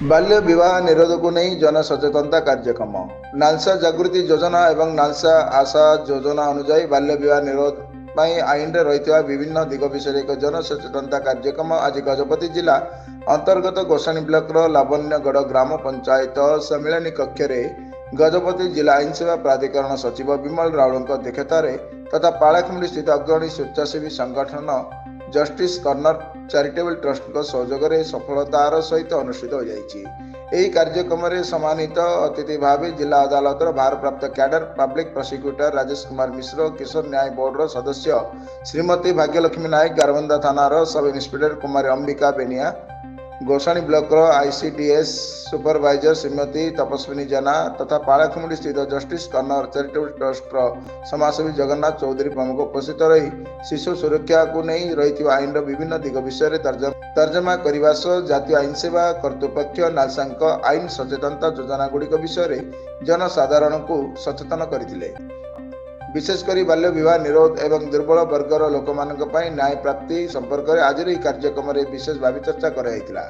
बाल्य विवाह निरोध को नहीं जनसचेतनता कार्यक्रम नालसा जागृति योजना एवं नालसा आशा योजना अनुजाई बाल्य विवाह निरोध आईन रे रही विभिन्न दिग विषय एक जनसचेतनता कार्यक्रम आज गजपति जिला अंतर्गत गोसाणी ब्लॉक लावण्यगढ़ ग्राम पंचायत सम्मिलनी कक्ष गजपति जिला आईन सेवा प्राधिकरण सचिव विमल राउल अध्यक्षता तथा पालाखमुंडी स्थित अग्रणी स्वेच्छासेवी संगठन जस्टिस कर्नर चैरिटेबल ट्रस्ट सहयोग में सफलतार सहित अनुष्ठित हो जाएगी। कार्यक्रम में सम्मानित अतिथि भाव जिला अदालत भारप्राप्त cadre public prosecutor Rajesh Kumar Mishra किशोर न्याय बोर्ड सदस्य श्रीमती भाग्यलक्ष्मी नायक गारबंदा थाना sub inspector Kumari Ambika Benia Gosani block ICDS supervisor Shrimati Tapaswini Jena तथा पालाखमुंडी स्थित जस्टिस कर्नर चैरिटेबल ट्रस्ट समाजसेवी जगन्नाथ चौधरी प्रमुख उपस्थित रही शिशु सुरक्षा को नहीं रही आईन विभिन्न दिग विषय तर्जमा करने सह जातीय आईन सेवा कर्तृपक्ष नालसांक आईन सचेतनता योजना गुड़िक विषय जनसाधारण को सचेतन करथिले। विशेषकर बाल्य विवाह निरोध एवं दुर्बल वर्गर लोक न्याय प्राप्ति संपर्क में आज कार्यक्रम में विशेष भाव चर्चा कराइथिला।